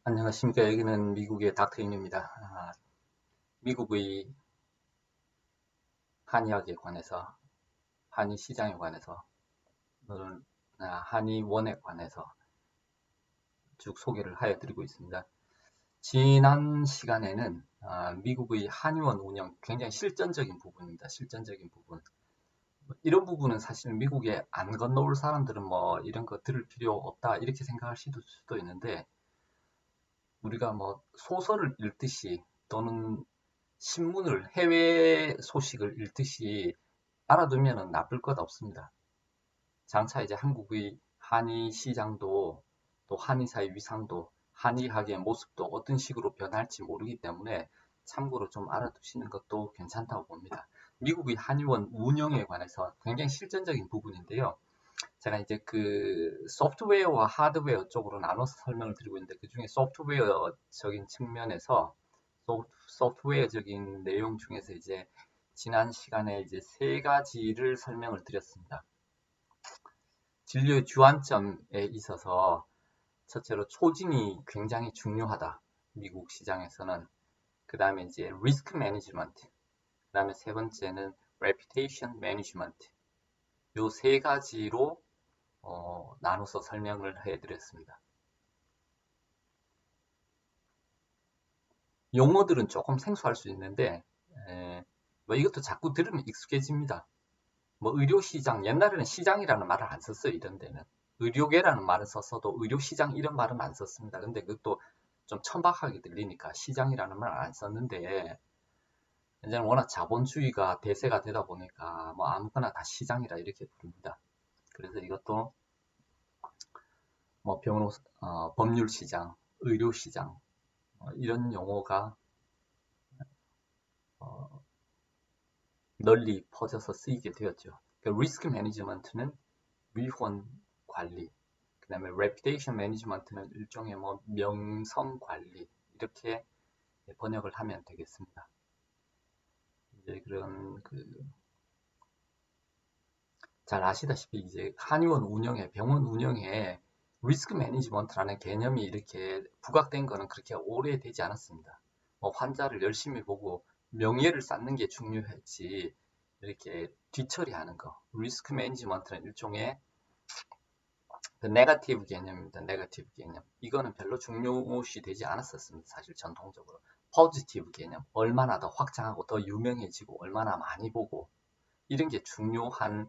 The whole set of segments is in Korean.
안녕하십니까. 여기는 미국의 닥터임입니다. 미국의 한의학에 관해서, 한의 시장에 관해서, 오늘은 한의원에 관해서 쭉 소개를 하여 드리고 있습니다. 지난 시간에는 미국의 한의원 운영, 굉장히 실전적인 부분입니다. 실전적인 부분. 이런 부분은 사실 미국에 안 건너올 사람들은 뭐 이런 거 들을 필요 없다 이렇게 생각할 수도 있는데, 우리가 뭐 소설을 읽듯이 또는 신문을 해외 소식을 읽듯이 알아두면 나쁠 것 없습니다. 장차 이제 한국의 한의 시장도 또 한의사의 위상도 한의학의 모습도 어떤 식으로 변할지 모르기 때문에 참고로 좀 알아두시는 것도 괜찮다고 봅니다. 미국의 한의원 운영에 관해서 굉장히 실전적인 부분인데요. 제가 이제 그 소프트웨어와 하드웨어 쪽으로 나눠서 설명을 드리고 있는데, 그 중에 소프트웨어적인 측면에서 소프트웨어적인 내용 중에서 이제 지난 시간에 이제 세 가지를 설명을 드렸습니다. 진료의 주안점에 있어서 첫째로 초진이 굉장히 중요하다. 미국 시장에서는. 그 다음에 이제 리스크 매니지먼트. 그 다음에 세 번째는 레피테이션 매니지먼트. 요 세 가지로 나눠서 설명을 해드렸습니다. 용어들은 조금 생소할 수 있는데 뭐 이것도 자꾸 들으면 익숙해집니다. 뭐 의료시장, 옛날에는 시장이라는 말을 안 썼어요. 이런 데는 의료계라는 말을 썼어도 의료시장 이런 말은 안 썼습니다. 근데 그것도 좀 천박하게 들리니까 시장이라는 말을 안 썼는데, 이제는 워낙 자본주의가 대세가 되다 보니까 뭐 아무거나 다 시장이라 이렇게 부릅니다. 그래서 이것도 뭐 법률시장, 의료시장 이런 용어가 어, 널리 퍼져서 쓰이게 되었죠. 그러니까 리스크 매니지먼트는 위험 관리, 그 다음에 레피테이션 매니지먼트는 일종의 뭐 명성 관리, 이렇게 번역을 하면 되겠습니다. 이제 그런 잘 아시다시피 이제 한의원 운영에, 병원 운영에 리스크 매니지먼트라는 개념이 이렇게 부각된 거는 그렇게 오래되지 않았습니다. 뭐 환자를 열심히 보고 명예를 쌓는 게 중요했지, 이렇게 뒤처리하는 거. 리스크 매니지먼트는 일종의 네거티브 개념입니다. 네거티브 개념. 이거는 별로 중요시 되지 않았었습니다. 사실 전통적으로. 포지티브 개념. 얼마나 더 확장하고 더 유명해지고 얼마나 많이 보고 이런 게 중요한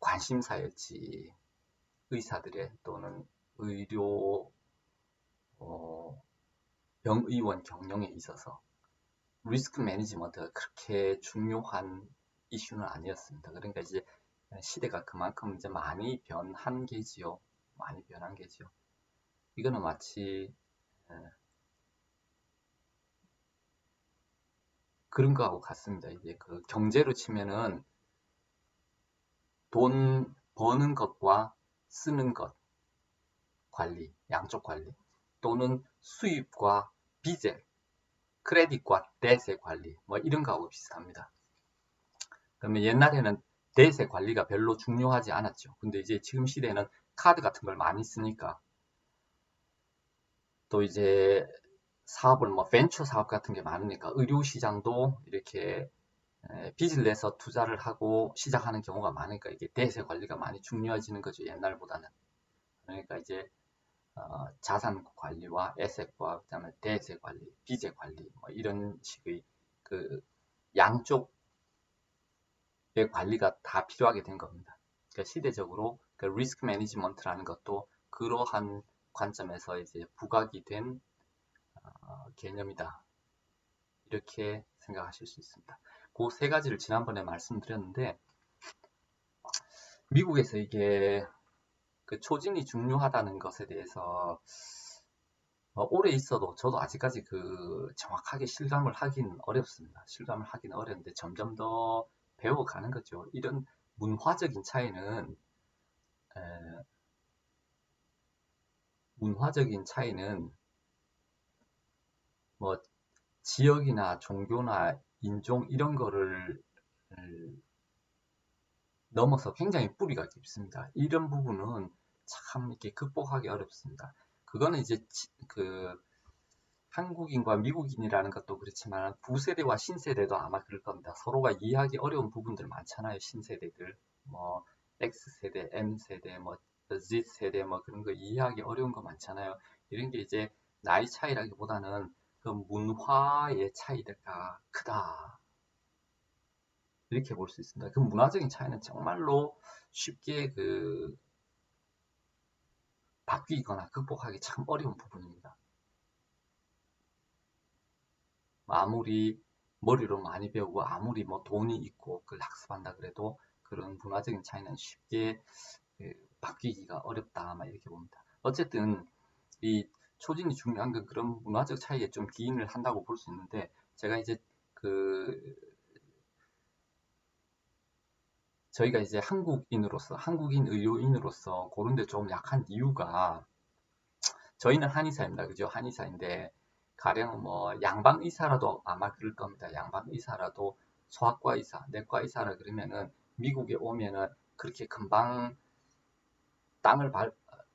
관심사였지, 의사들의 또는 의료 병의원 경영에 있어서 리스크 매니지먼트가 그렇게 중요한 이슈는 아니었습니다. 그러니까 이제 시대가 그만큼 이제 많이 변한 게지요. 많이 변한 게지요. 이거는 마치 그런 거하고 같습니다. 이제 그 경제로 치면은 돈 버는 것과 쓰는 것 관리, 양쪽 관리, 또는 수입과 비제, 크레딧과 뎃의 관리, 뭐 이런 거하고 비슷합니다. 그러면 옛날에는 뎃의 관리가 별로 중요하지 않았죠. 근데 이제 지금 시대에는 카드 같은 걸 많이 쓰니까, 또 이제 사업을 뭐 벤처 사업 같은 게 많으니까 의료 시장도 이렇게 빚을 내서 투자를 하고 시작하는 경우가 많으니까 이게 뎃의 관리가 많이 중요해지는 거죠. 옛날보다는. 그러니까 이제 자산 관리와 에셋과 그다음에 대세 관리, 비제 관리 뭐 이런 식의 그 양쪽의 관리가 다 필요하게 된 겁니다. 그러니까 시대적으로 그 리스크 매니지먼트라는 것도 그러한 관점에서 이제 부각이 된 개념이다. 이렇게 생각하실 수 있습니다. 그 세 가지를 지난번에 말씀드렸는데, 미국에서 이게 그 초진이 중요하다는 것에 대해서 오래 있어도 저도 아직까지 그 정확하게 실감을 하긴 어렵습니다. 실감을 하긴 어려운데 점점 더 배워가는 거죠. 이런 문화적인 차이는 에, 문화적인 차이는 뭐 지역이나 종교나 인종 이런 거를 넘어서 굉장히 뿌리가 깊습니다. 이런 부분은 참 이렇게 극복하기 어렵습니다. 그거는 이제 한국인과 미국인이라는 것도 그렇지만 구세대와 신세대도 아마 그럴 겁니다. 서로가 이해하기 어려운 부분들 많잖아요. 신세대들 뭐 X세대, M세대, 뭐 Z세대 뭐 그런 거 이해하기 어려운 거 많잖아요. 이런 게 이제 나이 차이라기보다는 그 문화의 차이가 크다. 이렇게 볼 수 있습니다. 그 문화적인 차이는 정말로 쉽게 바뀌거나 극복하기 참 어려운 부분입니다. 아무리 머리로 많이 배우고 아무리 뭐 돈이 있고 그걸 학습한다 그래도 그런 문화적인 차이는 쉽게 바뀌기가 어렵다 막 이렇게 봅니다. 어쨌든 이 초진이 중요한 건 그런 문화적 차이에 좀 기인을 한다고 볼 수 있는데 제가 이제 저희가 이제 한국인 의료인으로서 그런 데 좀 약한 이유가 저희는 한의사입니다. 그죠? 한의사인데 가령 뭐 양방 의사라도 아마 그럴 겁니다. 양방 의사라도 소아과 의사, 내과 의사라 그러면은 미국에 오면은 그렇게 금방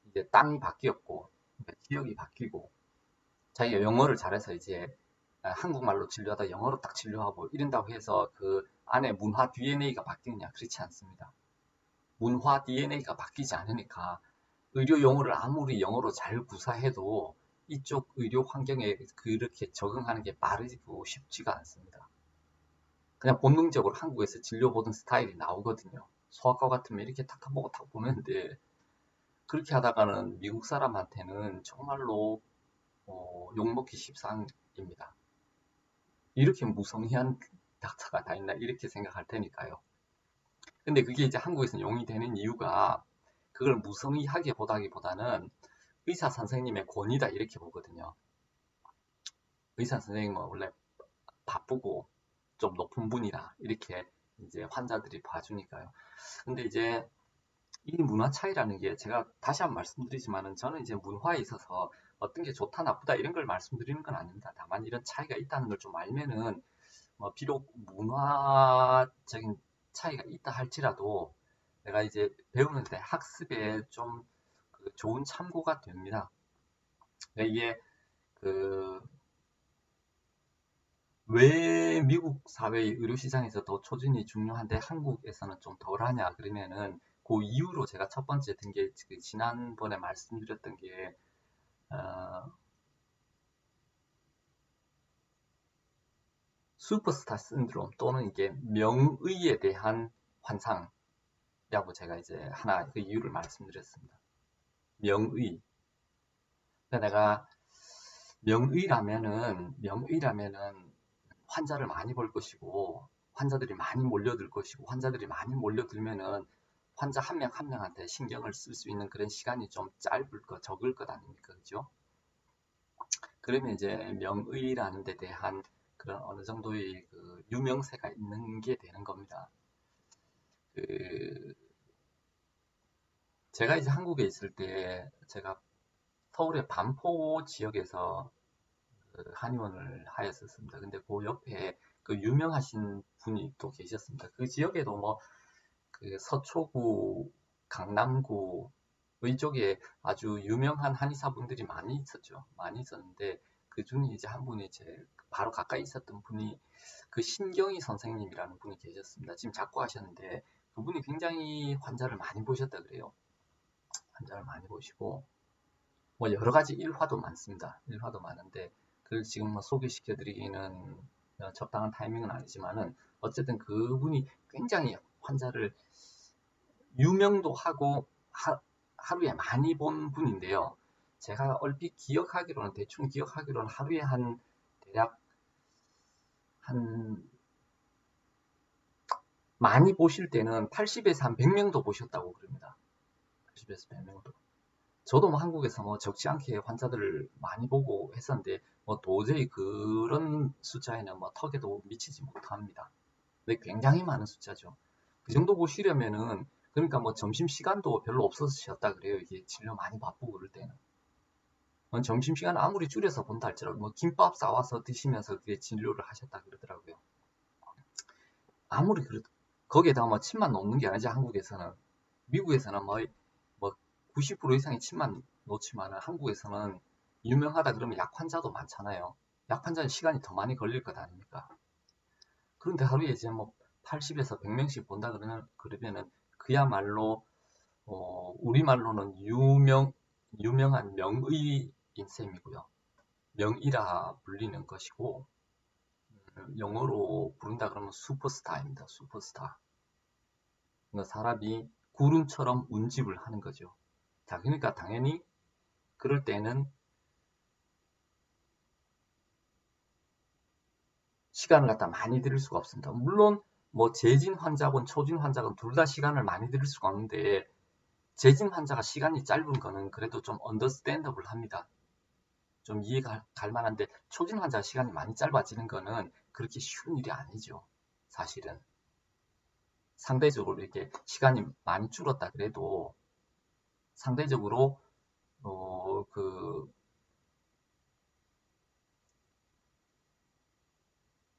이제 땅이 바뀌었고 그러니까 지역이 바뀌고 자기가 영어를 잘해서 이제 한국말로 진료하다 영어로 딱 진료하고 이런다고 해서 그 안에 문화 DNA가 바뀌느냐 그렇지 않습니다. 문화 DNA가 바뀌지 않으니까 의료 용어를 아무리 영어로 잘 구사해도 이쪽 의료 환경에 그렇게 적응하는 게 빠르고 쉽지가 않습니다. 그냥 본능적으로 한국에서 진료보던 스타일이 나오거든요. 소아과 같으면 이렇게 탁탁 보고 탁 보는데 그렇게 하다가는 미국 사람한테는 정말로 욕먹기 십상입니다. 이렇게 무성의한 닥터가 다 있나 이렇게 생각할 테니까요. 근데 그게 이제 한국에서는 용이 되는 이유가 그걸 무성의하게 보다기보다는 의사 선생님의 권위다 이렇게 보거든요. 의사 선생님은 원래 바쁘고 좀 높은 분이라 이렇게 이제 환자들이 봐주니까요. 근데 이제 이 문화 차이라는 게 제가 다시 한번 말씀드리지만은 저는 이제 문화에 있어서 어떤 게 좋다 나쁘다 이런 걸 말씀드리는 건 아닙니다. 다만 이런 차이가 있다는 걸 좀 알면은 뭐 비록 문화적인 차이가 있다 할지라도 내가 이제 배우는데 학습에 좀 좋은 참고가 됩니다. 그러니까 이게 왜 미국 사회의 의료시장에서 더 초진이 중요한데 한국에서는 좀 덜하냐 그러면은 그 이유로 제가 첫 번째 든 게 지난번에 말씀드렸던 게 어, 슈퍼스타 신드롬 또는 이게 명의에 대한 환상이라고 제가 이제 하나 그 이유를 말씀드렸습니다. 명의. 그러니까 내가 명의라면은 환자를 많이 볼 것이고 환자들이 많이 몰려들 것이고 환자들이 많이 몰려들면은 환자 한 명 한 명한테 신경을 쓸 수 있는 그런 시간이 좀 적을 것 아닙니까? 그죠? 그러면 이제 명의라는 데 대한 그런 어느 정도의 그 유명세가 있는 게 되는 겁니다. 그 제가 이제 한국에 있을 때 제가 서울의 반포 지역에서 한의원을 하였었습니다. 근데 그 옆에 그 유명하신 분이 또 계셨습니다. 그 지역에도 뭐 그 서초구, 강남구 이쪽에 아주 유명한 한의사분들이 많이 있었죠. 많이 있었는데 그 중에 이제 한 분이 제 바로 가까이 있었던 분이 그 신경희 선생님이라는 분이 계셨습니다. 지금 작고하셨는데 그분이 굉장히 환자를 많이 보셨다 그래요. 환자를 많이 보시고 뭐 여러 가지 일화도 많습니다. 일화도 많은데 그걸 지금 뭐 소개시켜 드리기는 적당한 타이밍은 아니지만은 어쨌든 그분이 굉장히 환자를 유명도 하고 하루에 많이 본 분인데요. 제가 얼핏 기억하기로는 대충 기억하기로는 하루에 한 대략 한 많이 보실 때는 80에서 한 100명도 보셨다고 그럽니다. 80에서 100명도. 저도 뭐 한국에서 뭐 적지 않게 환자들을 많이 보고 했었는데 뭐 도저히 그런 숫자에는 뭐 턱에도 미치지 못합니다. 근데 굉장히 많은 숫자죠. 그 정도 보시려면은 그러니까 뭐 점심 시간도 별로 없어지셨다 그래요. 이게 진료 많이 바쁘고 그럴 때는. 점심 시간 아무리 줄여서 본다 할지라도 뭐 김밥 싸와서 드시면서 그게 진료를 하셨다 그러더라고요. 아무리 그래도 거기에다가 뭐 침만 놓는 게 아니지 한국에서는. 미국에서는 뭐 90% 이상의 침만 놓지만은 한국에서는 유명하다 그러면 약 환자도 많잖아요. 약 환자는 시간이 더 많이 걸릴 것 아닙니까? 그런데 하루에 이제 뭐 80에서 100명씩 본다 그러면은 그야말로 우리말로는 유명한 명의인 셈이고요. 명의라 불리는 것이고, 영어로 부른다 그러면 슈퍼스타입니다. 슈퍼스타. 그러니까 사람이 구름처럼 운집을 하는 거죠. 자, 그러니까 당연히 그럴 때는 시간을 갖다 많이 들일 수가 없습니다. 물론 뭐 재진 환자건 초진 환자건 둘 다 시간을 많이 들일 수가 없는데, 재진 환자가 시간이 짧은 거는 그래도 좀 언더스탠더블 합니다. 좀 이해가 갈 만한데, 초진 환자 시간이 많이 짧아지는 거는 그렇게 쉬운 일이 아니죠. 사실은 상대적으로 이렇게 시간이 많이 줄었다 그래도 상대적으로 그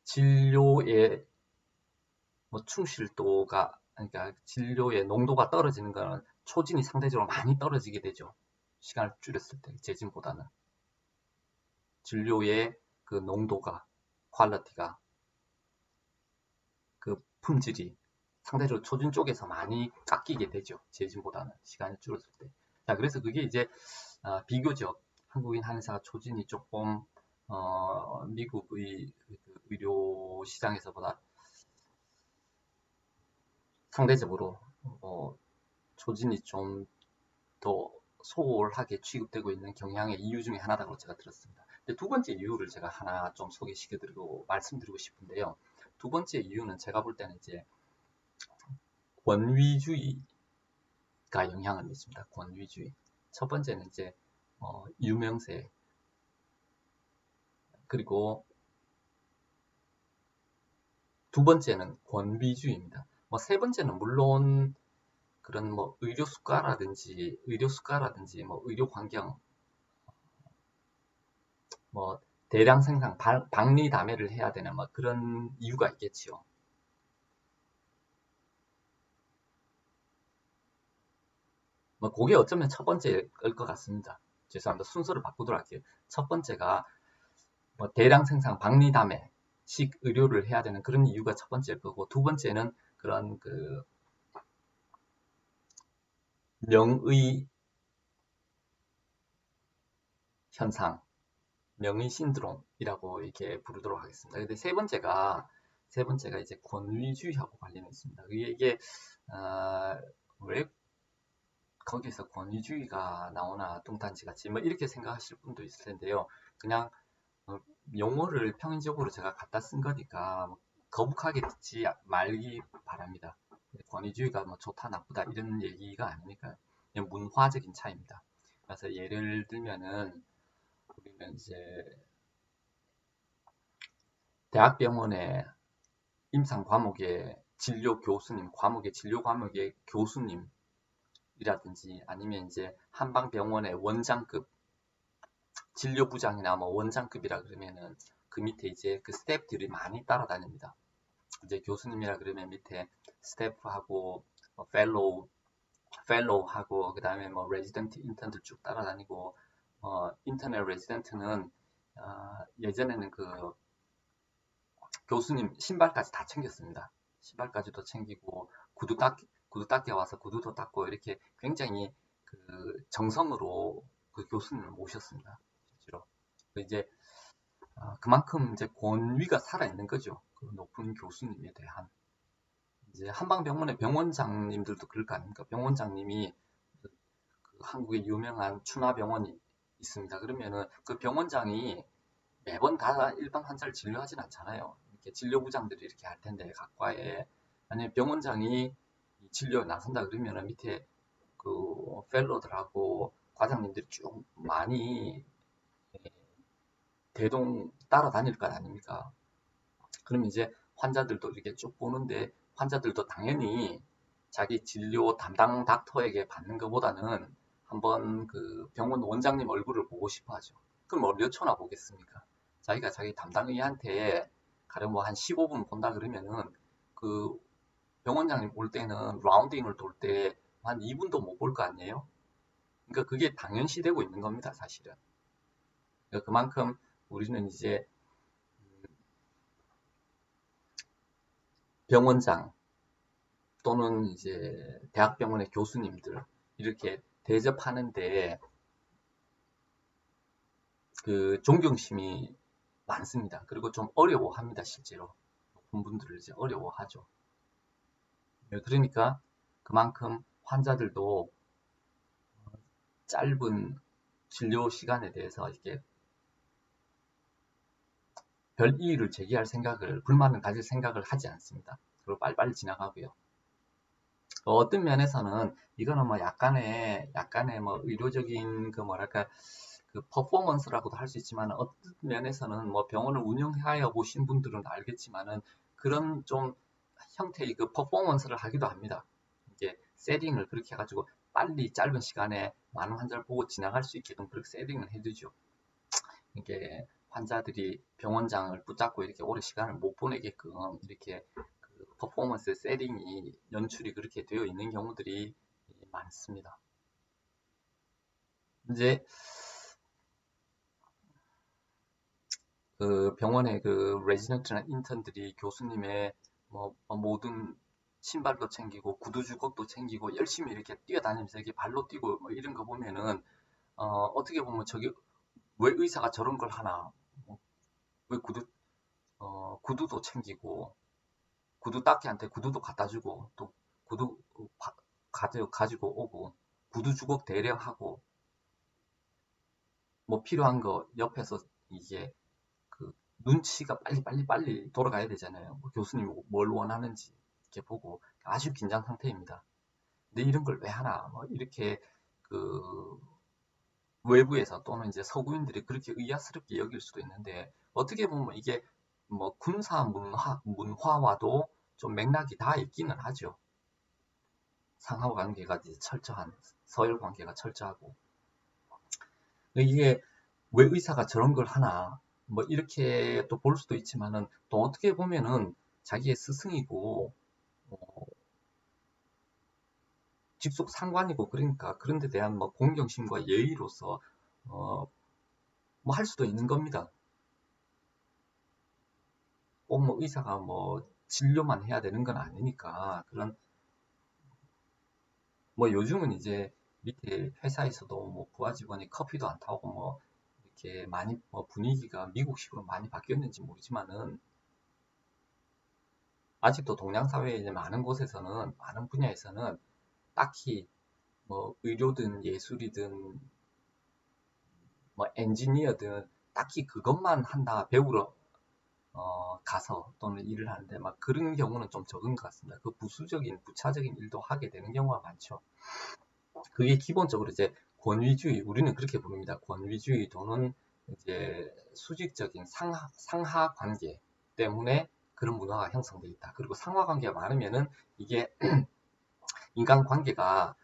진료의 뭐 충실도가, 그러니까 진료의 농도가 떨어지는 거는 초진이 상대적으로 많이 떨어지게 되죠. 시간을 줄였을 때 재진보다는 진료의 그 농도가, 퀄리티가, 그 품질이 상대적으로 초진 쪽에서 많이 깎이게 되죠. 재진보다는 시간이 줄었을 때. 자, 그래서 그게 이제 비교적 한국인 한의사가 초진이 조금 미국의 의료 시장에서보다 상대적으로 초진이 좀 더 소홀하게 취급되고 있는 경향의 이유 중에 하나라고 제가 들었습니다. 근데 두 번째 이유를 제가 하나 좀 소개시켜드리고 말씀드리고 싶은데요. 두 번째 이유는 제가 볼 때는 이제 권위주의가 영향을 미칩니다. 권위주의. 첫 번째는 이제 유명세, 그리고 두 번째는 권위주의입니다. 뭐 세 번째는 물론 그런 뭐 의료 수가라든지 뭐 의료 환경, 뭐 대량 생산, 박리담회를 해야 되는 뭐 그런 이유가 있겠지요. 뭐 그게 어쩌면 첫 번째일 것 같습니다. 죄송합니다. 순서를 바꾸도록 할게요. 첫 번째가 뭐 대량 생산, 박리담회식 의료를 해야 되는 그런 이유가 첫 번째일 거고, 두 번째는 그런 그 명의 현상, 명의 신드롬이라고 이렇게 부르도록 하겠습니다. 근데 세 번째가 이제 권위주의하고 관련이 있습니다. 이게 왜 거기서 권위주의가 나오나 뚱딴지 같이 뭐 이렇게 생각하실 분도 있을 텐데요. 그냥 용어를 평행적으로 제가 갖다 쓴 거니까 뭐 거북하게 듣지 말기 바랍니다. 권위주의가 뭐 좋다 나쁘다 이런 얘기가 아니니까 그냥 문화적인 차이입니다. 그래서 예를 들면은 우리는 이제 대학병원의 임상 과목의 진료 교수님, 진료 과목의 교수님이라든지 아니면 이제 한방병원의 원장급 진료부장이나 뭐 원장급이라 그러면은 그 밑에 이제 그 스태프들이 많이 따라다닙니다. 이제 교수님이라 그러면 밑에 스태프하고 펠로우하고 그 다음에 뭐 레지던트 인턴들 쭉 따라다니고 인터넷 레지던트는 예전에는 그 교수님 신발까지 다 챙겼습니다. 신발까지도 챙기고 구두 닦게 와서 구두도 닦고 이렇게 굉장히 그 정성으로 그 교수님을 모셨습니다. 실제로. 이제 그만큼 이제 권위가 살아있는 거죠. 그 높은 교수님에 대한. 이제 한방병원의 병원장님들도 그럴 거 아닙니까? 병원장님이 그 한국의 유명한 춘화병원이 있습니다. 그러면은 그 병원장이 매번 다 일반 환자를 진료하진 않잖아요. 이렇게 진료부장들이 이렇게 할 텐데 각과에 아니면 병원장이 진료에 나선다 그러면은 밑에 그 펠로들하고 과장님들이 쭉 많이 대동 따라다닐 것 아닙니까? 그럼 이제 환자들도 이렇게 쭉 보는데 환자들도 당연히 자기 진료 담당 닥터에게 받는 것보다는 한번 그 병원 원장님 얼굴을 보고 싶어 하죠. 그럼 몇 초나 보겠습니까? 자기가 자기 담당의한테 가령 뭐 한 15분 본다 그러면은 그 병원장님 볼 때는 라운딩을 돌 때 한 2분도 못 볼 거 아니에요? 그러니까 그게 당연시되고 있는 겁니다, 사실은. 그만큼 우리는 이제 병원장 또는 이제 대학병원의 교수님들 이렇게 대접하는데 그 존경심이 많습니다. 그리고 좀 어려워합니다. 실제로 높은 분들을 이제 어려워하죠. 그러니까 그만큼 환자들도 짧은 진료 시간에 대해서 이렇게 별 이의를 제기할 생각을, 불만을 가질 생각을 하지 않습니다. 그리고 빨리빨리 지나가고요. 어떤 면에서는 이거는 뭐 약간의 뭐 의료적인 그 뭐랄까 그 퍼포먼스라고도 할 수 있지만 어떤 면에서는 뭐 병원을 운영하여 보신 분들은 알겠지만은 그런 좀 형태의 그 퍼포먼스를 하기도 합니다. 이게 세팅을 그렇게 해가지고 빨리 짧은 시간에 많은 환자를 보고 지나갈 수 있게끔 그렇게 세팅을 해두죠. 이게 환자들이 병원장을 붙잡고 이렇게 오래 시간을 못 보내게끔 이렇게 그 퍼포먼스 세팅이 연출이 그렇게 되어 있는 경우들이 많습니다. 이제 그 병원의 그 레지던트나 인턴들이 교수님의 뭐 모든 신발도 챙기고 구두 주걱도 챙기고 열심히 이렇게 뛰어다니면서 이렇게 발로 뛰고 뭐 이런 거 보면은 어떻게 보면 저기 왜 의사가 저런 걸 하나? 왜 구두도 챙기고 구두 닦이한테 구두도 갖다 주고 또 구두 가지고 오고 구두 주걱 대령 하고 뭐 필요한 거 옆에서 이게 그 눈치가 빨리 돌아가야 되잖아요. 뭐 교수님이 뭘 원하는지 이렇게 보고 아주 긴장 상태입니다. 근데 이런 걸 왜 하나? 뭐 이렇게 그 외부에서 또는 이제 서구인들이 그렇게 의아스럽게 여길 수도 있는데 어떻게 보면 이게 뭐 군사 문화와도 좀 맥락이 다 있기는 하죠. 상하 관계가 이제 철저한 서열 관계가 철저하고 이게 왜 의사가 저런 걸 하나 뭐 이렇게 또 볼 수도 있지만은 또 어떻게 보면은 자기의 스승이고 직속 상관이고 그러니까 그런 데 대한 뭐 공경심과 예의로서 뭐 할 수도 있는 겁니다. 꼭 뭐 의사가 뭐 진료만 해야 되는 건 아니니까 그런 뭐 요즘은 이제 밑에 회사에서도 뭐 부하 직원이 커피도 안 타고 뭐 이렇게 많이 뭐 분위기가 미국식으로 많이 바뀌었는지 모르지만은 아직도 동양 사회에 이제 많은 곳에서는 많은 분야에서는 딱히 뭐 의료든 예술이든 뭐 엔지니어든 딱히 그것만 한다 배우러 가서 또는 일을 하는데 막 그런 경우는 좀 적은 것 같습니다. 그 부차적인 일도 하게 되는 경우가 많죠. 그게 기본적으로 이제 권위주의, 우리는 그렇게 부릅니다. 권위주의 또는 이제 수직적인 상하 관계 때문에 그런 문화가 형성되어 있다. 그리고 상하 관계가 많으면은 이게 인간 관계가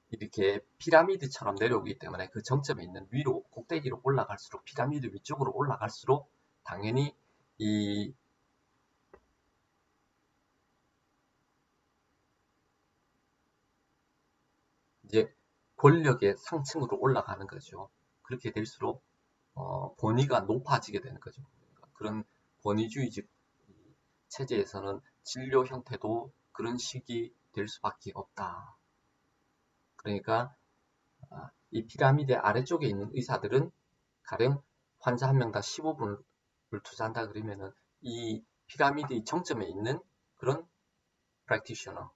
이렇게 피라미드처럼 내려오기 때문에 그 정점에 있는 위로 꼭대기로 올라갈수록 피라미드 위쪽으로 올라갈수록 당연히 이 이제 권력의 상층으로 올라가는 거죠. 그렇게 될수록 권위가 높아지게 되는 거죠. 그런 권위주의적 체제에서는 진료 형태도 그런 식이 될 수밖에 없다. 그러니까 이 피라미드 아래쪽에 있는 의사들은 가령 환자 한 명당 15분을 투자한다 그러면은 이 피라미드 정점에 있는 그런 프랙티셔너,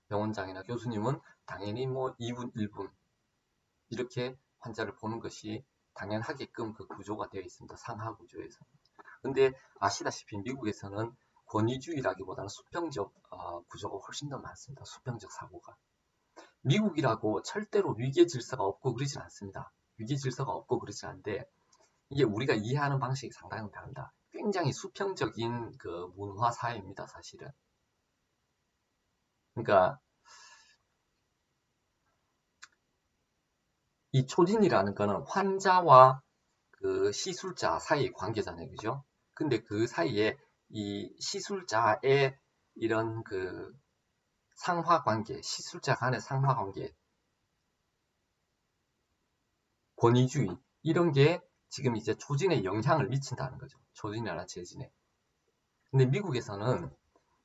병원장이나 교수님은 당연히 뭐 2분, 1분 이렇게 환자를 보는 것이 당연하게끔 그 구조가 되어 있습니다. 상하 구조에서. 근데 아시다시피 미국에서는 권위주의라기보다는 수평적 구조가 훨씬 더 많습니다. 수평적 사고가. 미국이라고 절대로 위계 질서가 없고 그러진 않습니다. 위계 질서가 없고 그러진 않은데 이게 우리가 이해하는 방식이 상당히 다릅니다. 굉장히 수평적인 그 문화 사회입니다. 사실은. 그러니까 이 초진이라는 거는 환자와 그 시술자 사이의 관계잖아요. 그죠? 근데 그 사이에 이 시술자의 이런 그 상하 관계, 시술자 간의 상하 관계, 권위주의, 이런 게 지금 이제 초진에 영향을 미친다는 거죠. 초진이나 재진에. 근데 미국에서는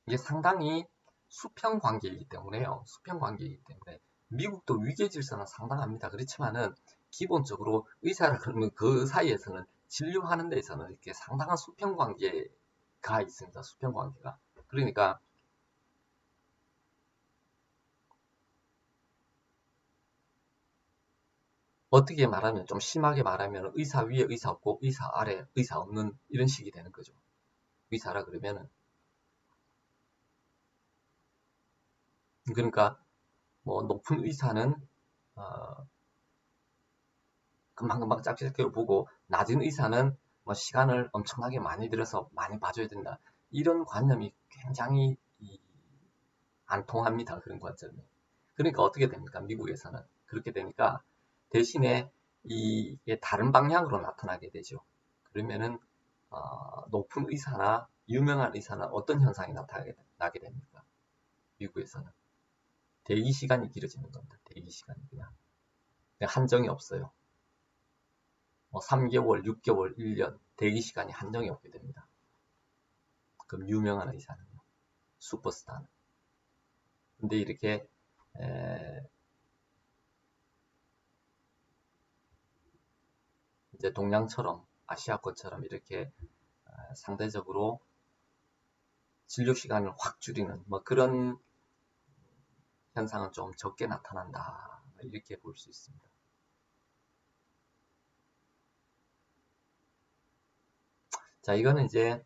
이게 상당히 수평 관계이기 때문에요. 수평 관계이기 때문에 미국도 위계 질서는 상당합니다. 그렇지만은 기본적으로 의사를 그 사이에서는 진료하는 데에서는 이렇게 상당한 수평 관계가 있습니다. 수평 관계가. 그러니까 어떻게 말하면 좀 심하게 말하면 의사 위에 의사 없고 의사 아래 의사 없는 이런 식이 되는 거죠. 의사라 그러면은 그러니까 뭐 높은 의사는 어, 금방금방 짝짝이로 보고 낮은 의사는 뭐 시간을 엄청나게 많이 들여서 많이 봐줘야 된다. 이런 관념이 굉장히 안 통합니다. 그런 관점이. 그러니까 어떻게 됩니까? 미국에서는. 그렇게 되니까 대신에 이게 다른 방향으로 나타나게 되죠. 그러면은 높은 의사나 유명한 의사는 어떤 현상이 나타나게 됩니까? 미국에서는. 대기 시간이 길어지는 겁니다. 대기 시간이 그냥 한정이 없어요. 뭐 3개월, 6개월, 1년 대기 시간이 한정이 없게 됩니다. 그럼 유명한 의사는요. 슈퍼스타는. 근데 이렇게 이제 동양처럼 아시아권처럼 이렇게 상대적으로 진료 시간을 확 줄이는 뭐 그런 현상은 좀 적게 나타난다. 이렇게 볼 수 있습니다. 자, 이거는 이제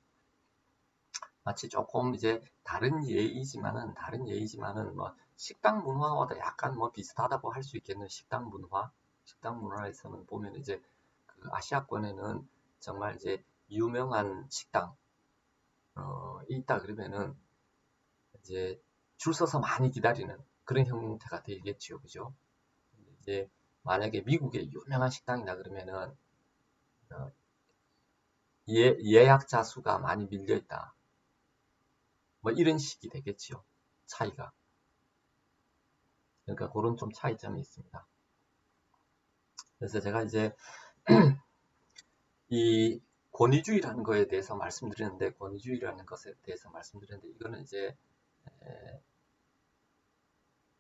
마치 조금 이제 다른 예이지만은 뭐 식당 문화와도 약간 뭐 비슷하다고 할 수 있겠는 식당 문화. 식당 문화에서는 보면 이제 그 아시아권에는 정말 이제 유명한 식당 있다 그러면은 이제 줄 서서 많이 기다리는 그런 형태가 되겠죠, 그죠? 이제 만약에 미국의 유명한 식당이다 그러면은 어, 예약자 수가 많이 밀려 있다. 뭐 이런 식이 되겠죠. 차이가. 그러니까 그런 좀 차이점이 있습니다. 그래서 제가 이제 이 권위주의라는 거에 대해서 말씀드렸는데 권위주의라는 것에 대해서 말씀드렸는데 이거는 이제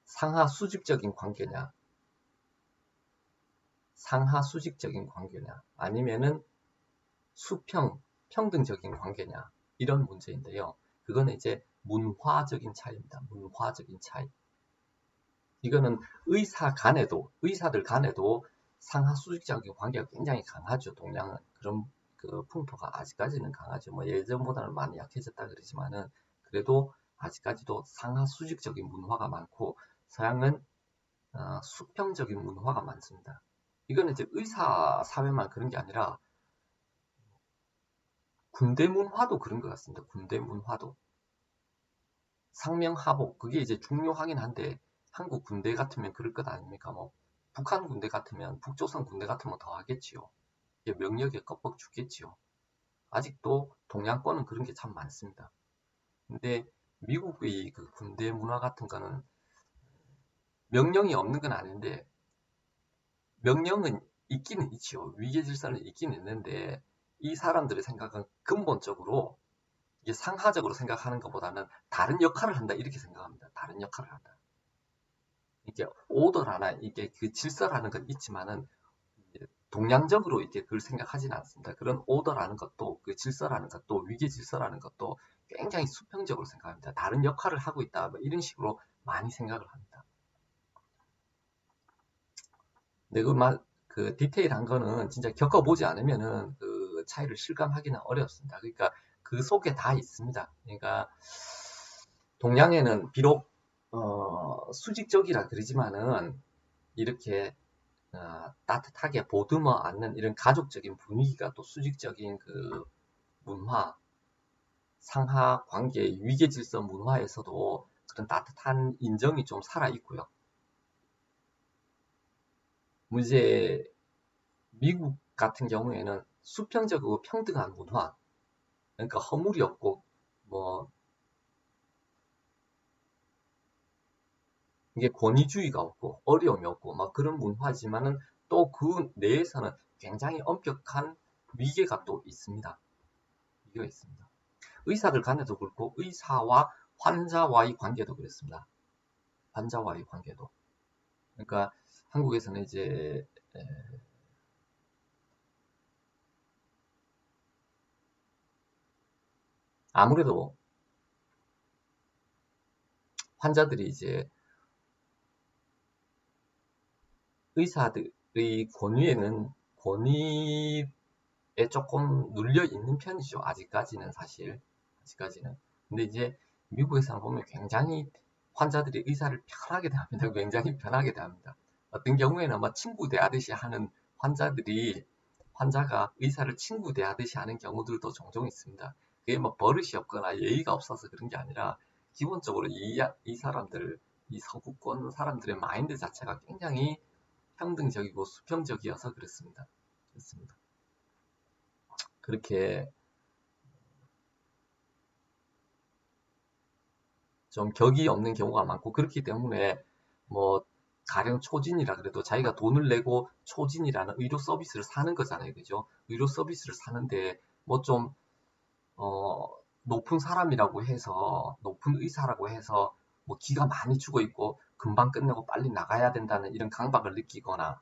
상하 수직적인 관계냐 상하 수직적인 관계냐 아니면은 수평 평등적인 관계냐 이런 문제인데요. 그거는 이제 문화적인 차이입니다. 문화적인 차이. 이거는 의사들 간에도 상하 수직적인 관계가 굉장히 강하죠. 동양은 그런 그 풍토가 아직까지는 강하죠. 뭐 예전보다는 많이 약해졌다 그러지만은 그래도 아직까지도 상하 수직적인 문화가 많고 서양은 수평적인 문화가 많습니다. 이거는 이제 의사 사회만 그런 게 아니라 군대 문화도 그런 것 같습니다. 군대 문화도 상명하복 그게 이제 중요하긴 한데 한국 군대 같으면 그럴 것 아닙니까? 뭐 북한 군대 같으면 북조선 군대 같으면 더 하겠지요. 명령에 껍벅 죽겠지요. 아직도 동양권은 그런 게 참 많습니다. 근데 미국의 그 군대 문화 같은 거는 명령이 없는 건 아닌데 명령은 있기는 있지요. 위계 질서는 있긴 있는데 이 사람들의 생각은 근본적으로 이게 상하적으로 생각하는 것보다는 다른 역할을 한다 이렇게 생각합니다. 다른 역할을 한다. 이게 오더라나 이게 그 질서라는 건 있지만은 동양적으로 이렇게 그걸 생각하지는 않습니다. 그런 오더라는 것도 그 질서라는 것도 위계 질서라는 것도 굉장히 수평적으로 생각합니다. 다른 역할을 하고 있다 뭐 이런 식으로 많이 생각을 합니다. 근데 그 디테일한 거는 진짜 겪어보지 않으면은 그 차이를 실감하기는 어렵습니다. 그러니까 그 속에 다 있습니다. 그러니까 동양에는 비록 수직적이라 그러지만은 이렇게 따뜻하게 보듬어 안는 이런 가족적인 분위기가 또 수직적인 그 문화, 상하 관계, 위계 질서 문화에서도 그런 따뜻한 인정이 좀 살아 있고요. 문제 미국 같은 경우에는 수평적이고 평등한 문화, 그러니까 허물이 없고 뭐 이게 권위주의가 없고 어려움이 없고 막 그런 문화지만은 또 그 내에서는 굉장히 엄격한 위계가 또 있습니다. 위계가 있습니다. 의사들 간에도 그렇고 의사와 환자와의 관계도 그렇습니다. 환자와의 관계도. 그러니까 한국에서는 이제 아무래도 환자들이 이제 의사들의 권위에 조금 눌려 있는 편이죠. 아직까지는 사실. 아직까지는. 근데 이제 미국에서는 보면 굉장히 환자들이 의사를 편하게 대합니다. 굉장히 편하게 대합니다. 어떤 경우에는 뭐 친구 대하듯이 하는 환자가 의사를 친구 대하듯이 하는 경우들도 종종 있습니다. 그게 뭐 버릇이 없거나 예의가 없어서 그런 게 아니라 기본적으로 이 사람들, 이 서구권 사람들의 마인드 자체가 굉장히 평등적이고 수평적이어서 그렇습니다. 그렇습니다. 그렇게 좀 격이 없는 경우가 많고 그렇기 때문에 뭐 가령 초진이라 그래도 자기가 돈을 내고 초진이라는 의료 서비스를 사는 거잖아요. 그죠? 의료 서비스를 사는데 뭐 좀 높은 사람이라고 해서 높은 의사라고 해서 뭐 기가 많이 죽어 있고 금방 끝내고 빨리 나가야 된다는 이런 강박을 느끼거나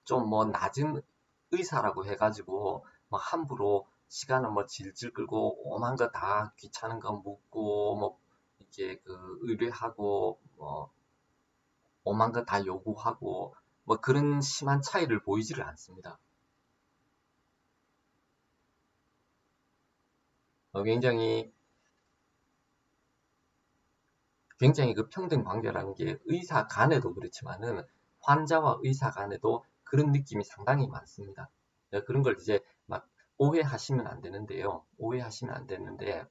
좀 뭐 낮은 의사라고 해가지고 뭐 함부로 시간을 뭐 질질 끌고 오만 거 다 귀찮은 거 묻고 뭐 이렇게 그 의뢰하고 뭐 오만 거 다 요구하고 뭐 그런 심한 차이를 보이지를 않습니다. 굉장히 그 평등 관계라는 게 의사 간에도 그렇지만은 환자와 의사 간에도 그런 느낌이 상당히 많습니다. 그런 걸 이제 막 오해하시면 안 되는데요. 오해하시면 안 되는데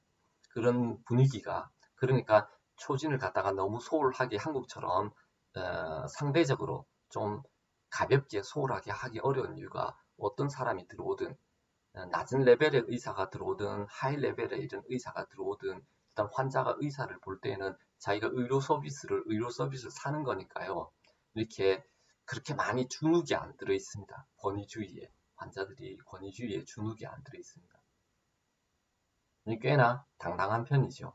그런 분위기가 그러니까 초진을 갖다가 너무 소홀하게 한국처럼 상대적으로 좀 가볍게 소홀하게 하기 어려운 이유가 어떤 사람이 들어오든 낮은 레벨의 의사가 들어오든 하이 레벨의 이런 의사가 들어오든 일단 환자가 의사를 볼 때에는 자기가 의료 서비스를 사는 거니까요. 이렇게 그렇게 많이 주눅이 안 들어 있습니다. 권위주의에 환자들이 권위주의에 주눅이 안 들어 있습니다. 꽤나 당당한 편이죠.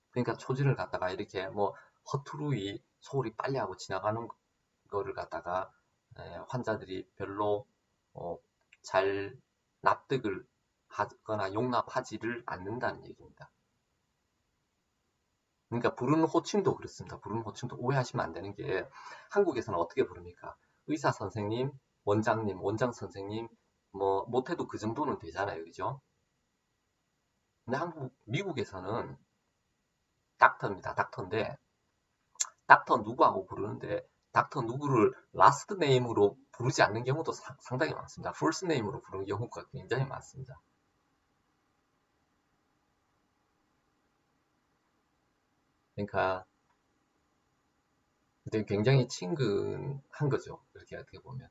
그러니까 초지를 갖다가 이렇게 뭐 허투루이 소홀히 빨리 하고 지나가는 거를 갖다가 환자들이 별로 잘 납득을 하거나 용납하지를 않는다는 얘기입니다. 그러니까 부르는 호칭도 그렇습니다. 부르는 호칭도 오해하시면 안 되는 게 한국에서는 어떻게 부릅니까? 의사 선생님, 원장님, 원장 선생님 뭐 못해도 그 정도는 되잖아요. 그죠? 근데 미국에서는 닥터입니다. 닥터인데 닥터 누구하고 부르는데 닥터 누구를 라스트 네임으로 부르지 않는 경우도 상당히 많습니다. 풀스 네임으로 부르는 경우가 굉장히 많습니다. 그러니까 굉장히 친근한 거죠. 이렇게 어떻게 보면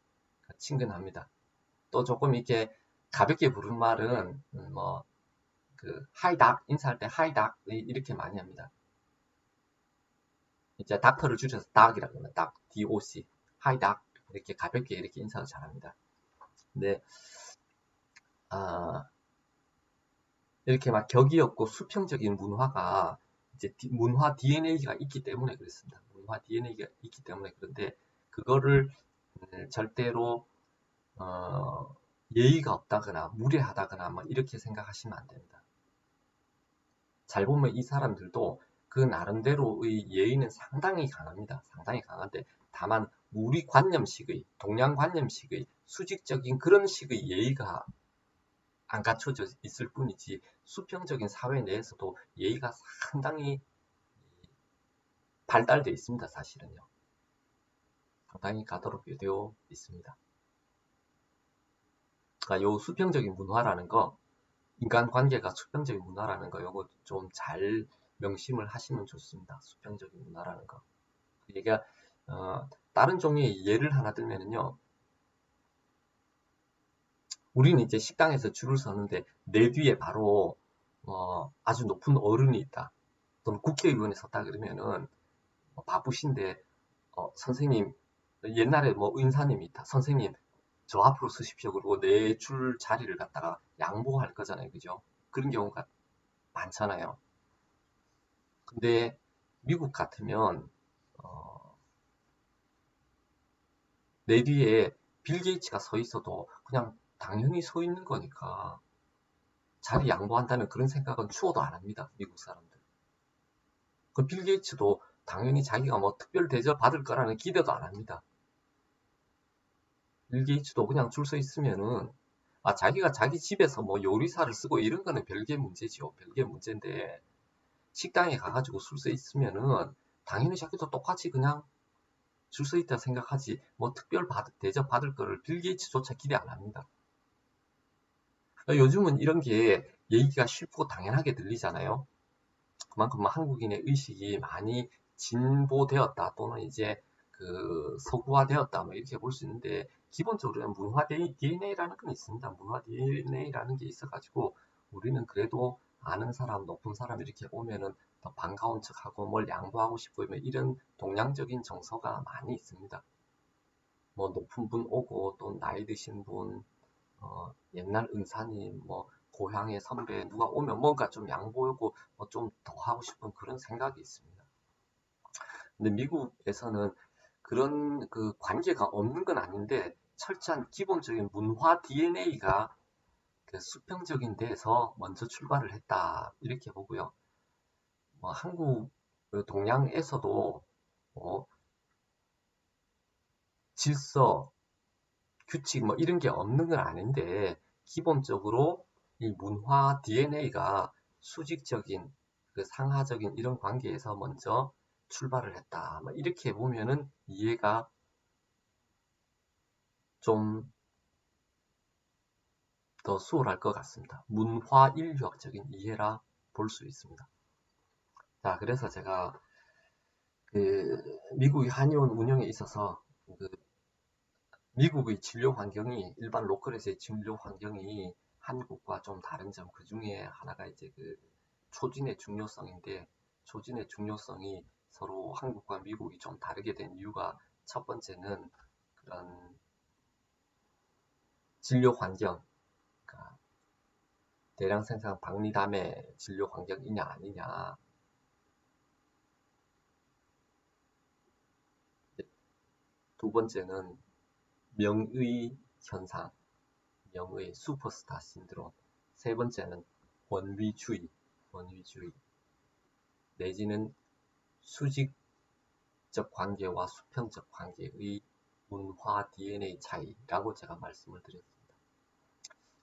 친근합니다. 또 조금 이렇게 가볍게 부르는 말은 뭐 그 하이닥 인사할 때 하이닥 이렇게 많이 합니다. 이제 닥터를 줄여서 닥이라고 합니다. 닥 DOC 하이닥 이렇게 가볍게 이렇게 인사를 잘합니다. 근데 아, 이렇게 막 격이 없고 수평적인 문화가 이제 문화 DNA가 있기 때문에 그렇습니다. 문화 DNA가 있기 때문에 그런데 그거를 절대로 예의가 없다거나 무례하다거나 뭐 이렇게 생각하시면 안 됩니다. 잘 보면 이 사람들도 그 나름대로의 예의는 상당히 강합니다. 상당히 강한데 다만 우리 관념식의 동양 관념식의 수직적인 그런 식의 예의가 안 갖춰져 있을 뿐이지 수평적인 사회 내에서도 예의가 상당히 발달되어 있습니다. 사실은요. 상당히 가도롭게 되어 있습니다. 그러니까 요 수평적인 문화라는 거 인간관계가 수평적인 문화라는 거 요거 좀 잘 명심을 하시면 좋습니다. 수평적인 문화라는 거. 얘가 다른 종류의 예를 하나 들면은요. 우리는 이제 식당에서 줄을 서는데 내 뒤에 바로 아주 높은 어른이 있다. 또는 국회의원이 섰다 그러면은 바쁘신데 선생님 옛날에 뭐 은사님이 있다. 선생님, 저 앞으로 서십시오. 그러고 내 줄 자리를 갖다가 양보할 거잖아요. 그죠? 그런 경우가 많잖아요. 근데 미국 같으면 내 뒤에 빌 게이츠가 서 있어도 그냥 당연히 서 있는 거니까 자리 양보한다는 그런 생각은 추호도 안 합니다. 미국 사람들. 그 빌 게이츠도 당연히 자기가 뭐 특별 대접 받을 거라는 기대도 안 합니다. 빌 게이츠도 그냥 줄 서 있으면은 자기가 자기 집에서 뭐 요리사를 쓰고 이런 거는 별개 문제지요. 별개 문제인데 식당에 가가지고 줄 서 있으면은 당연히 자기도 똑같이 그냥 줄 서 있다 생각하지 뭐 특별 대접 받을 거를 빌 게이츠조차 기대 안 합니다. 요즘은 이런 게 얘기가 쉽고 당연하게 들리잖아요. 그만큼 한국인의 의식이 많이 진보되었다 또는 이제 그 서구화되었다 뭐 이렇게 볼 수 있는데 기본적으로 문화 DNA라는 건 있습니다. 문화 DNA라는 게 있어가지고 우리는 그래도 아는 사람, 높은 사람 이렇게 오면은 더 반가운 척하고 뭘 양보하고 싶고 이런 동양적인 정서가 많이 있습니다. 뭐 높은 분 오고 또 나이 드신 분, 옛날 은사님, 뭐 고향의 선배 누가 오면 뭔가 좀 양보하고 좀 더 하고 싶은 그런 생각이 있습니다. 근데 미국에서는 그런 그 관계가 없는 건 아닌데 철저한 기본적인 문화 DNA가 그 수평적인 데에서 먼저 출발을 했다 이렇게 보고요. 한국 그 동양에서도 뭐 질서, 규칙 뭐 이런 게 없는 건 아닌데 기본적으로 이 문화 DNA가 수직적인 그 상하적인 이런 관계에서 먼저 출발을 했다. 뭐 이렇게 보면은 이해가 좀 더 수월할 것 같습니다. 문화 인류학적인 이해라 볼 수 있습니다. 자, 그래서 제가 그 미국의 한의원 운영에 있어서 그 미국의 진료 환경이 일반 로컬에서의 진료 환경이 한국과 좀 다른 점, 그 중에 하나가 이제 그 초진의 중요성인데 초진의 중요성이 서로 한국과 미국이 좀 다르게 된 이유가 첫 번째는 그런 진료 환경, 그러니까 대량 생산 박리담의 진료 환경이냐 아니냐. 두 번째는 명의 현상, 명의 슈퍼스타 신드롬. 세 번째는 원위주의, 원위주의. 내지는 수직적 관계와 수평적 관계의 문화 DNA 차이라고 제가 말씀을 드렸습니다.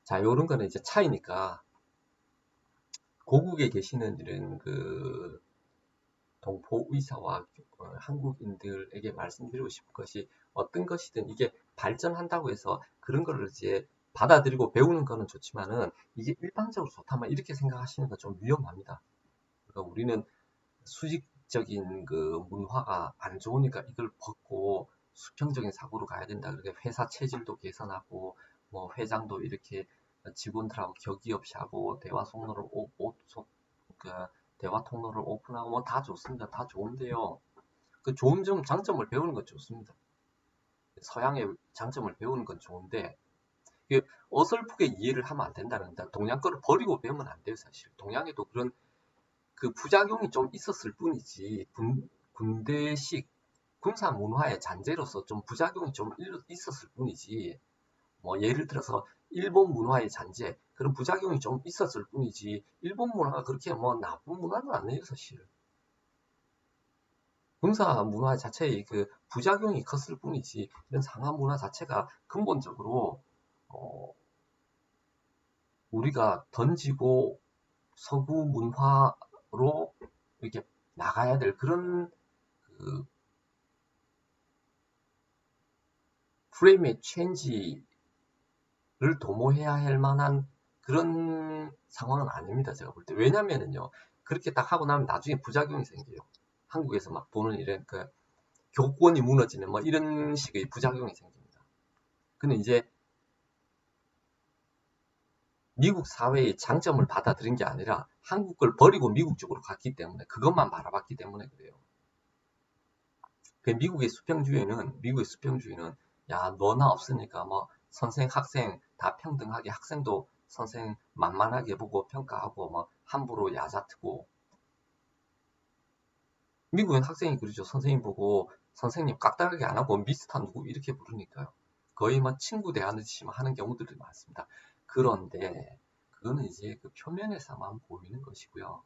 자, 요런 거는 이제 차이니까 고국에 계시는 이런 그 동포 의사와 한국인들에게 말씀드리고 싶은 것이 어떤 것이든 이게 발전한다고 해서 그런 거를 이제 받아들이고 배우는 거는 좋지만은 이게 일반적으로 좋다면 이렇게 생각하시는 건 좀 위험합니다. 그러니까 우리는 수직적인 그 문화가 안 좋으니까 이걸 벗고 수평적인 사고로 가야 된다. 그렇게 회사 체질도 개선하고 뭐 회장도 이렇게 직원들하고 격의 없이 하고 대화 통로를 그 대화 통로를 오픈하고 뭐 다 좋습니다. 다 좋은데요. 그 좋은 점, 장점을 배우는 건 좋습니다. 서양의 장점을 배우는 건 좋은데 어설프게 이해를 하면 안 된다는 겁니다. 동양 거를 버리고 배우면 안 돼요, 사실. 동양에도 그런 그 부작용이 좀 있었을 뿐이지 군대식 군사 문화의 잔재로서 좀 부작용이 좀 있었을 뿐이지 뭐 예를 들어서 일본 문화의 잔재 그런 부작용이 좀 있었을 뿐이지 일본 문화가 그렇게 뭐 나쁜 문화는 아니에요 사실. 군사 문화 자체의 그 부작용이 컸을 뿐이지 이런 상하 문화 자체가 근본적으로 우리가 던지고 서구 문화로 이렇게 나가야 될 그런 그 프레임의 체인지를 도모해야 할 만한 그런 상황은 아닙니다. 제가 볼 때. 왜냐면은요. 그렇게 딱 하고 나면 나중에 부작용이 생겨요. 한국에서 막 보는 이런 그 교권이 무너지는 뭐 이런 식의 부작용이 생깁니다. 근데 이제 미국 사회의 장점을 받아들인 게 아니라 한국 걸 버리고 미국 쪽으로 갔기 때문에 그것만 바라봤기 때문에 그래요. 미국의 수평주의는 야, 너나 없으니까 뭐 선생 학생 다 평등하게 학생도 선생 만만하게 보고 평가하고 뭐 함부로 야자트고. 미국엔 학생이 그러죠. 선생님 보고 선생님 깍딱하게 안 하고 미스터 누구 이렇게 부르니까요. 거의 뭐 친구 대하듯이 하는 경우들이 많습니다. 그런데 그거는 이제 그 표면에서만 보이는 것이고요.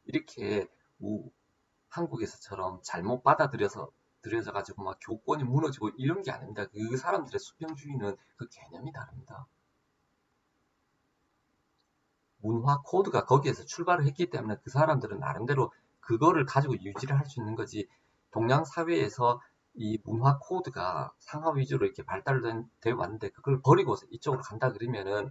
이렇게 한국에서처럼 잘못 들여져 가지고 막 교권이 무너지고 이런 게 아닙니다. 그 사람들의 수평주의는 그 개념이 다릅니다. 문화 코드가 거기에서 출발을 했기 때문에 그 사람들은 나름대로 그거를 가지고 유지를 할 수 있는 거지. 동양 사회에서 이 문화 코드가 상하 위주로 이렇게 발달되어 왔는데 그걸 버리고 이쪽으로 간다 그러면은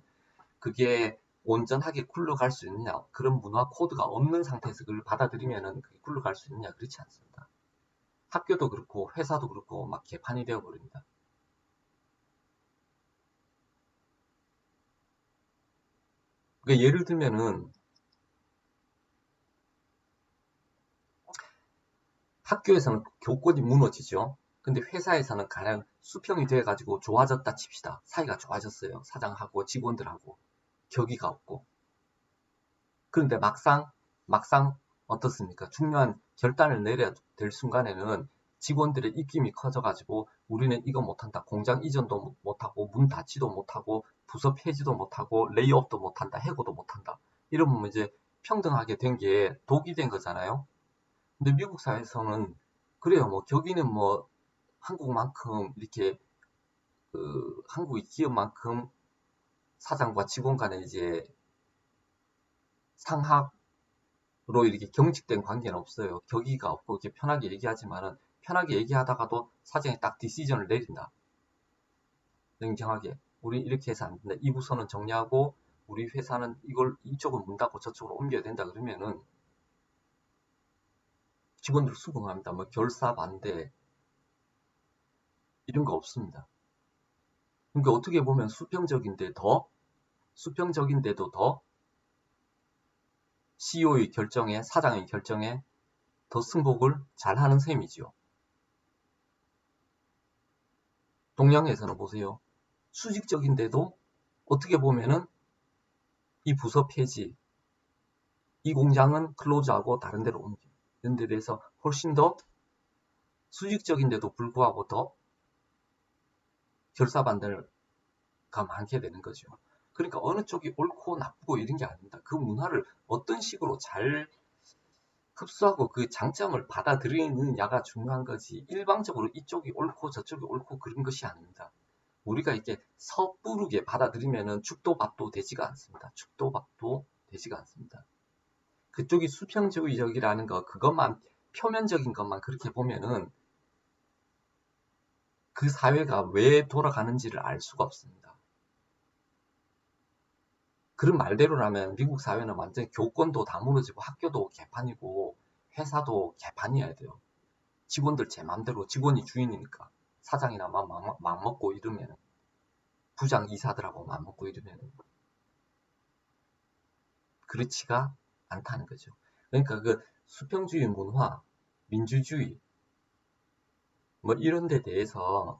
그게 온전하게 굴러갈 수 있느냐, 그런 문화 코드가 없는 상태에서 그걸 받아들이면은 그게 굴러갈 수 있느냐, 그렇지 않습니다. 학교도 그렇고 회사도 그렇고 막 개판이 되어 버립니다. 그러니까 예를 들면은 학교에서는 교권이 무너지죠. 근데 회사에서는 가령 수평이 돼가지고 좋아졌다 칩시다. 사이가 좋아졌어요. 사장하고 직원들하고 격의가 없고. 그런데 막상 어떻습니까? 중요한 결단을 내려야 될 순간에는 직원들의 입김이 커져가지고 우리는 이거 못한다. 공장 이전도 못하고 문 닫지도 못하고 부서 폐지도 못하고 레이업도 못한다. 해고도 못한다. 이러면 이제 평등하게 된 게 독이 된 거잖아요. 근데 미국 사회에서는 그래요. 뭐 격의는 뭐 한국만큼 이렇게 한국의 기업만큼 사장과 직원 간에 이제 상하로 이렇게 경직된 관계는 없어요. 격의가 없고 이렇게 편하게 얘기하지만은 편하게 얘기하다가도 사장이 딱 디시전을 내린다. 냉정하게 우리 이렇게 해서 안 된다. 이 부서는 정리하고 우리 회사는 이걸 이쪽은 문 닫고 저쪽으로 옮겨야 된다 그러면은 직원들 수긍합니다. 뭐 결사 반대 이런 거 없습니다. 그러니까 어떻게 보면 수평적인데도 더 CEO의 결정에, 사장의 결정에 더 승복을 잘하는 셈이죠. 동양에서는 보세요. 수직적인데도 어떻게 보면은 이 부서 폐지, 이 공장은 클로즈하고 다른 데로 옮겨. 이런 데 대해서 훨씬 더 수직적인데도 불구하고 더 결사반대가 많게 되는 거죠. 그러니까 어느 쪽이 옳고 나쁘고 이런 게 아닙니다. 그 문화를 어떤 식으로 잘 흡수하고 그 장점을 받아들이느냐가 중요한 거지. 일방적으로 이쪽이 옳고 저쪽이 옳고 그런 것이 아닙니다. 우리가 이렇게 섣부르게 받아들이면은 죽도밥도 되지가 않습니다. 죽도밥도 되지가 않습니다. 그쪽이 수평주의적이라는 거, 그것만 표면적인 것만 그렇게 보면은 그 사회가 왜 돌아가는지를 알 수가 없습니다. 그런 말대로라면 미국 사회는 완전 교권도 다 무너지고 학교도 개판이고 회사도 개판이어야 돼요. 직원들 제 맘대로 직원이 주인이니까 사장이나 맘먹고 이러면 부장 이사들하고 맘먹고 이러면 그렇지가 않다는 거죠. 그러니까 그 수평주의 문화, 민주주의 뭐 이런 데 대해서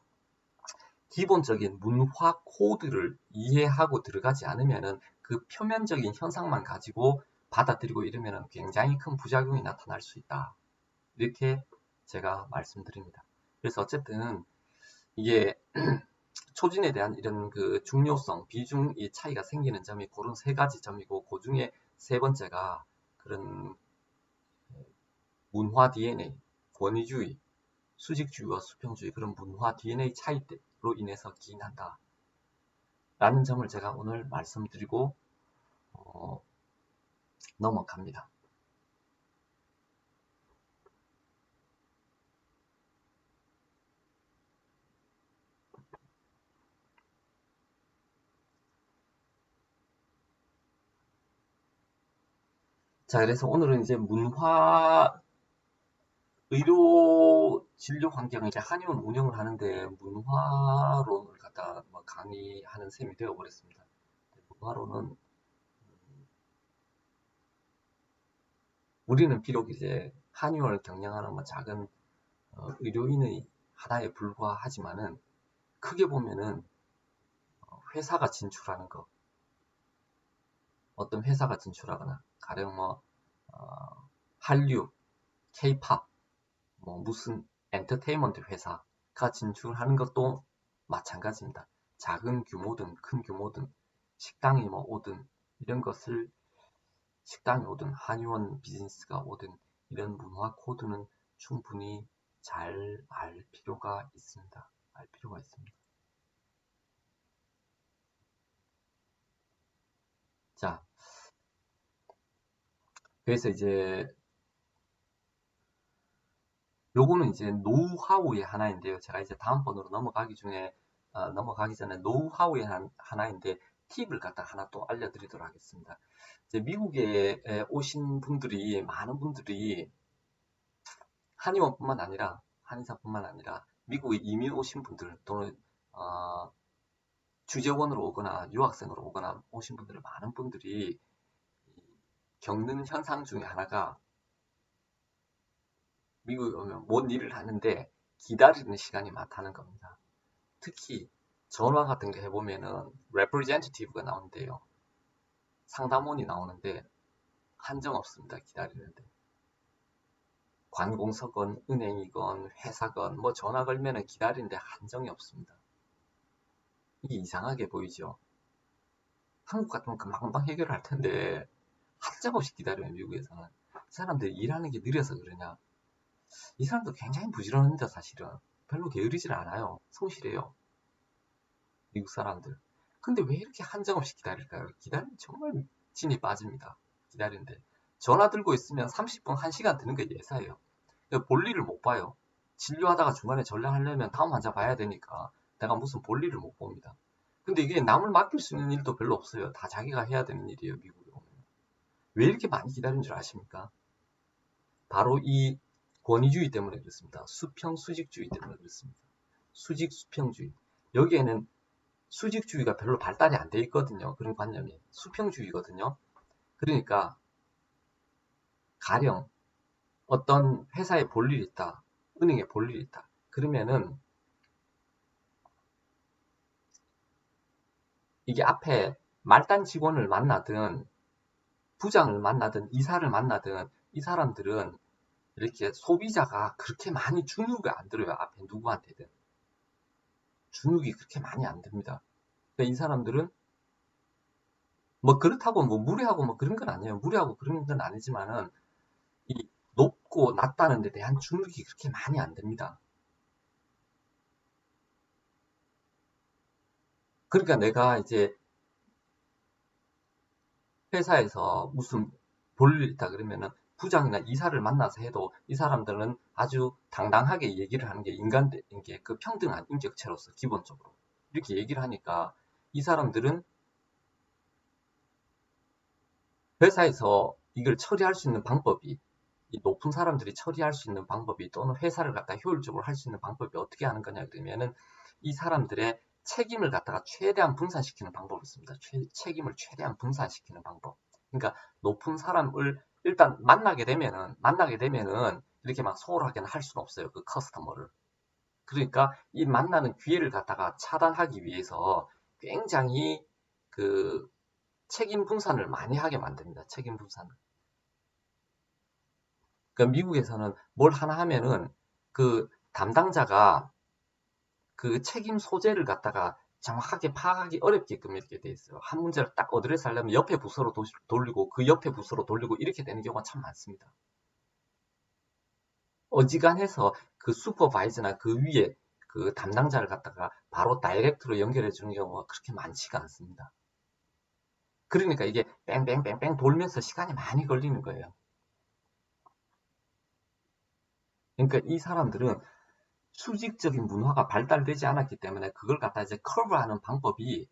기본적인 문화 코드를 이해하고 들어가지 않으면은 그 표면적인 현상만 가지고 받아들이고 이러면은 굉장히 큰 부작용이 나타날 수 있다. 이렇게 제가 말씀드립니다. 그래서 어쨌든 이게 초진에 대한 이런 그 중요성, 비중이 차이가 생기는 점이 그런 세 가지 점이고 그 중에 세 번째가 그런 문화 DNA, 권위주의, 수직주의와 수평주의 그런 문화 DNA 차이로 인해서 기인한다. 라는 점을 제가 오늘 말씀드리고 넘어갑니다. 자, 그래서 오늘은 이제 의료 진료 환경을 이제 한의원 운영을 하는데 문화론을 갖다 뭐 강의하는 셈이 되어버렸습니다. 문화론은 우리는 비록 이제 한의원을 경영하는 뭐 작은 의료인의 하나에 불과하지만은 크게 보면은 회사가 진출하는 거, 어떤 회사가 진출하거나 가령 뭐 한류, K-팝, 뭐 무슨 엔터테인먼트 회사가 진출하는 것도 마찬가지입니다. 작은 규모든 큰 규모든 식당이 뭐 오든 이런 것을 식당이 오든 한의원 비즈니스가 오든 이런 문화 코드는 충분히 잘 알 필요가 있습니다. 알 필요가 있습니다. 자, 그래서 이제 요거는 이제 노하우의 하나인데요. 제가 이제 다음번으로 넘어가기 전에 노하우의 하나인데 팁을 갖다 하나 또 알려드리도록 하겠습니다. 이제 미국에 오신 분들이 많은 분들이 한의원뿐만 아니라 한의사뿐만 아니라 미국에 이미 오신 분들 또는 주재원으로 오거나 유학생으로 오거나 오신 분들 많은 분들이 겪는 현상 중에 하나가 미국에 오면 뭔 일을 하는데 기다리는 시간이 많다는 겁니다. 특히 전화 같은 거 해보면은 representative가 나오는데요. 상담원이 나오는데 한정 없습니다. 기다리는데. 관공서건, 은행이건, 회사건 뭐 전화 걸면은 기다리는데 한정이 없습니다. 이게 이상하게 보이죠. 한국 같으면 금방금방 해결할 텐데 한정 없이 기다려요. 미국에서는. 사람들이 일하는 게 느려서 그러냐. 이 사람도 굉장히 부지런합니다. 사실은. 별로 게으르질 않아요. 성실해요. 미국 사람들. 근데 왜 이렇게 한정없이 기다릴까요? 기다리면 정말 진이 빠집니다. 기다리는데. 전화 들고 있으면 30분, 1시간 드는 게 예사예요. 볼일을 못 봐요. 진료하다가 중간에 전화하려면 다음 환자 봐야 되니까 내가 무슨 볼일을 못 봅니다. 근데 이게 남을 맡길 수 있는 일도 별로 없어요. 다 자기가 해야 되는 일이에요. 미국에 오면. 왜 이렇게 많이 기다리는 줄 아십니까? 바로 이 권위주의 때문에 그렇습니다. 수평, 수직주의 때문에 그렇습니다. 수직, 수평주의. 여기에는 수직주의가 별로 발달이 안 돼 있거든요. 그런 관념이. 수평주의거든요. 그러니까 가령 어떤 회사에 볼 일이 있다. 은행에 볼 일이 있다. 그러면은 이게 앞에 말단 직원을 만나든 부장을 만나든 이사를 만나든 이 사람들은 이렇게 소비자가 그렇게 많이 주눅이 안 들어요. 앞에 누구한테든. 주눅이 그렇게 많이 안 듭니다. 그러니까 이 사람들은 뭐 그렇다고 뭐 무례하고 뭐 그런 건 아니에요. 무례하고 그런 건 아니지만은 이 높고 낮다는 데 대한 주눅이 그렇게 많이 안 됩니다. 그러니까 내가 이제 회사에서 무슨 볼 일 있다 그러면은 부장이나 이사를 만나서 해도 이 사람들은 아주 당당하게 얘기를 하는 게 인간인 게 그 평등한 인격체로서 기본적으로 이렇게 얘기를 하니까 이 사람들은 회사에서 이걸 처리할 수 있는 방법이 이 높은 사람들이 처리할 수 있는 방법이 또는 회사를 갖다 효율적으로 할 수 있는 방법이 어떻게 하는 거냐 그러면은 이 사람들의 책임을 갖다가 최대한 분산시키는 방법을 씁니다. 책임을 최대한 분산시키는 방법. 그러니까 높은 사람을 일단 만나게 되면은 이렇게 막 소홀하게는 할 수는 없어요. 그 커스터머를. 그러니까 이 만나는 기회를 갖다가 차단하기 위해서 굉장히 그 책임 분산을 많이 하게 만듭니다. 책임 분산을. 그러니까 미국에서는 뭘 하나 하면은 그 담당자가 그 책임 소재를 갖다가 정확하게 파악하기 어렵게끔 이렇게 돼 있어요. 한 문제를 딱 어드레스 하려면 옆에 부서로 돌리고 그 옆에 부서로 돌리고 이렇게 되는 경우가 참 많습니다. 어지간해서 그 슈퍼바이저나 그 위에 그 담당자를 갖다가 바로 다이렉트로 연결해 주는 경우가 그렇게 많지가 않습니다. 그러니까 이게 뺑뺑뺑뺑 돌면서 시간이 많이 걸리는 거예요. 그러니까 이 사람들은 수직적인 문화가 발달되지 않았기 때문에 그걸 갖다 이제 커브하는 방법이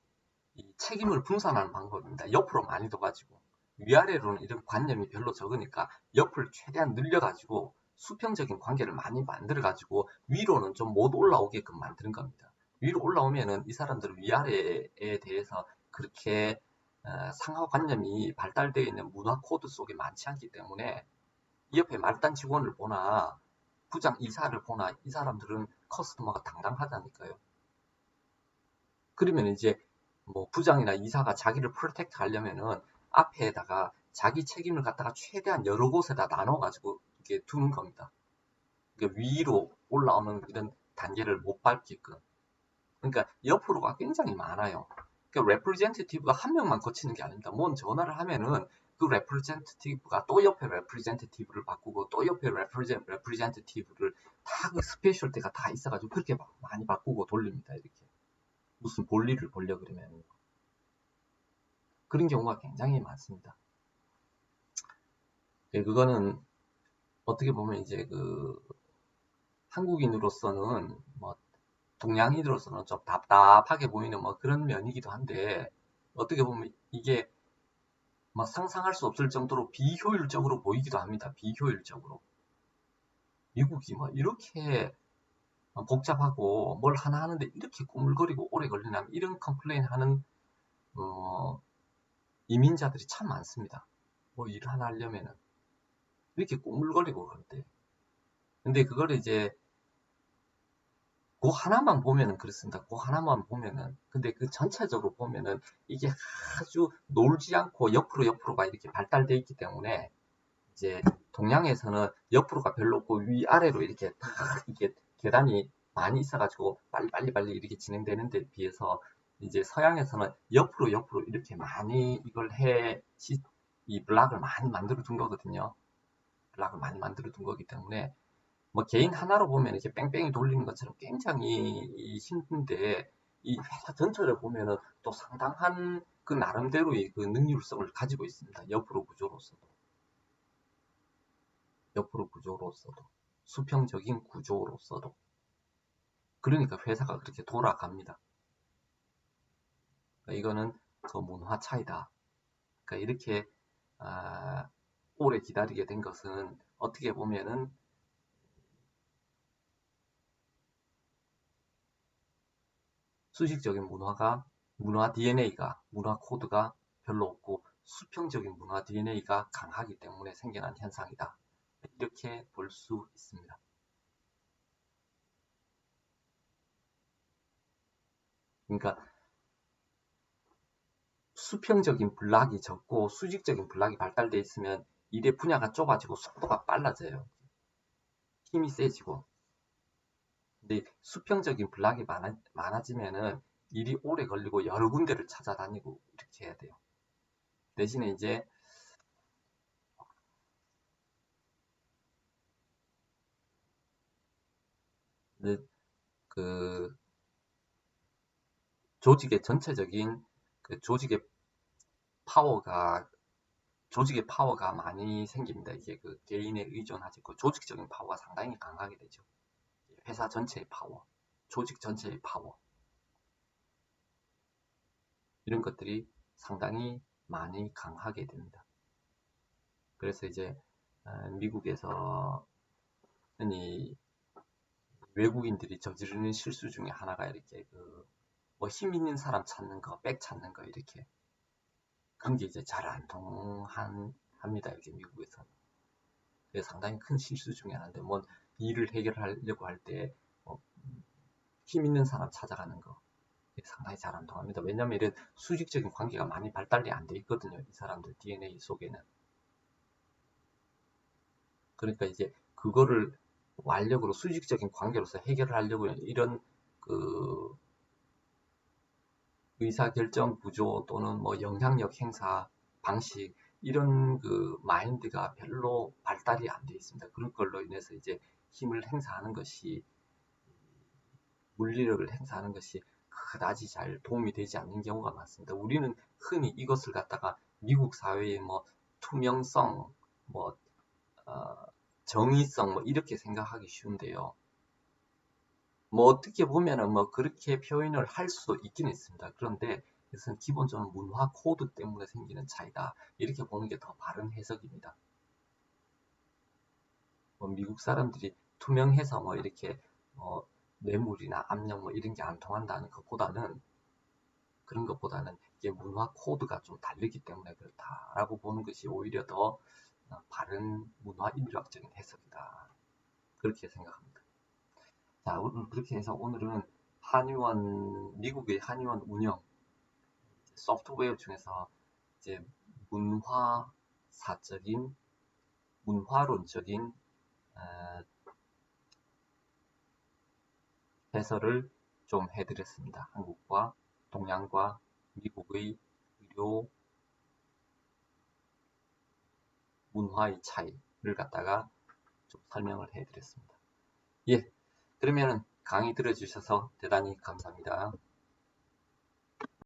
이 책임을 분산하는 방법입니다. 옆으로 많이 둬가지고 위아래로는 이런 관념이 별로 적으니까 옆을 최대한 늘려가지고 수평적인 관계를 많이 만들어가지고 위로는 좀 못 올라오게끔 만드는 겁니다. 위로 올라오면은 이 사람들은 위아래에 대해서 그렇게 상하관념이 발달되어 있는 문화 코드 속에 많지 않기 때문에 이 옆에 말단 직원을 보나 부장 이사를 보나 이 사람들은 커스터머가 당당하다니까요. 그러면 이제 뭐 부장이나 이사가 자기를 프로텍트 하려면은 앞에다가 자기 책임을 갖다가 최대한 여러 곳에다 나눠가지고 이렇게 두는 겁니다. 그러니까 위로 올라오는 이런 단계를 못 밟게끔. 그러니까 옆으로가 굉장히 많아요. 그러니까 레프리젠티티브가 한 명만 거치는 게 아닙니다. 뭔 전화를 하면은 그 레프리젠티티브가 또 옆에 레프리젠티티브를 바꾸고 또 옆에 레프리젠티티브를 다 그 스페셜티가 다 있어가지고 그렇게 많이 바꾸고 돌립니다. 이렇게 무슨 볼일을 보려 그러면 그런 경우가 굉장히 많습니다. 그거는 어떻게 보면 이제 그 한국인으로서는 뭐 동양인으로서는 좀 답답하게 보이는 뭐 그런 면이기도 한데 어떻게 보면 이게 막 상상할 수 없을 정도로 비효율적으로 보이기도 합니다. 비효율적으로. 미국이 뭐 이렇게 복잡하고 뭘 하나 하는데 이렇게 꾸물거리고 오래 걸리나 이런 컴플레인 하는 이민자들이 참 많습니다. 뭐 일 하나 하려면은 이렇게 꾸물거리고 그런데 근데 그걸 이제 그 하나만 보면은 그렇습니다. 그 하나만 보면은 근데 그 전체적으로 보면은 이게 아주 놀지 않고 옆으로가 이렇게 발달되어 있기 때문에 이제 동양에서는 옆으로가 별로 없고 위아래로 이렇게 딱 이게 계단이 많이 있어가지고 빨리 이렇게 진행되는 데 비해서 이제 서양에서는 옆으로 이렇게 많이 이걸 이 블락을 많이 만들어 둔 거거든요. 블락을 많이 만들어 둔 거기 때문에 뭐 개인 하나로 보면 이렇게 뺑뺑이 돌리는 것처럼 굉장히 힘든데 이 회사 전체를 보면은 또 상당한 그 나름대로의 그 능률성을 가지고 있습니다. 옆으로 구조로서도 수평적인 구조로서도 그러니까 회사가 그렇게 돌아갑니다. 그러니까 이거는 그 문화 차이다. 그러니까 이렇게 오래 기다리게 된 것은 어떻게 보면은 수직적인 문화 DNA가 문화 코드가 별로 없고 수평적인 문화 DNA가 강하기 때문에 생겨난 현상이다. 이렇게 볼 수 있습니다. 그러니까 수평적인 블락이 적고 수직적인 블락이 발달되어 있으면 일의 분야가 좁아지고 속도가 빨라져요. 힘이 세지고. 근데 수평적인 블락이 많아지면은 일이 오래 걸리고 여러 군데를 찾아다니고 이렇게 해야 돼요. 대신에 이제 그 조직의 전체적인 그 파워가 조직의 파워가 많이 생깁니다. 이게 그 개인에 의존하지 않고 조직적인 파워가 상당히 강하게 되죠. 회사 전체의 파워, 조직 전체의 파워 이런 것들이 상당히 많이 강하게 됩니다. 그래서 이제 미국에서 흔히 외국인들이 저지르는 실수 중에 하나가 이렇게 뭐 힘 있는 사람 찾는 거, 백 찾는 거 이렇게 그런 게 이제 잘 안 통합니다. 이렇게 미국에서. 그게 상당히 큰 실수 중에 하나인데 뭐 일을 해결하려고 할 때 힘 있는 사람 찾아가는 거 상당히 잘 안 통합니다. 왜냐하면 이런 수직적인 관계가 많이 발달이 안 돼 있거든요. 이 사람들 DNA 속에는. 그러니까 이제 그거를 완력으로 수직적인 관계로서 해결을 하려고 이런 그 의사결정 구조 또는 뭐 영향력 행사 방식 이런 그 마인드가 별로 발달이 안 돼 있습니다. 그런 걸로 인해서 이제 힘을 행사하는 것이 물리력을 행사하는 것이 그다지 잘 도움이 되지 않는 경우가 많습니다. 우리는 흔히 이것을 갖다가 미국 사회의 뭐 투명성, 뭐 어, 정의성 뭐 이렇게 생각하기 쉬운데요. 뭐 어떻게 보면은 뭐 그렇게 표현을 할 수도 있긴 있습니다. 그런데 이것은 기본적으로 문화 코드 때문에 생기는 차이다. 이렇게 보는 게 더 바른 해석입니다. 뭐 미국 사람들이 투명해서 뭐 이렇게 뇌물이나 압력 뭐 이런 게 안 통한다는 것보다는 그런 것보다는 이게 문화 코드가 좀 다르기 때문에 그렇다라고 보는 것이 오히려 더 바른 문화 인류학적인 해석이다. 그렇게 생각합니다. 자, 오늘 그렇게 해서 오늘은 미국의 한의원 운영, 소프트웨어 중에서 이제 문화론적인 어, 해설을 좀 해드렸습니다. 한국과 동양과 미국의 의료 문화의 차이를 갖다가 좀 설명을 해드렸습니다. 예, 그러면은 강의 들어주셔서 대단히 감사합니다.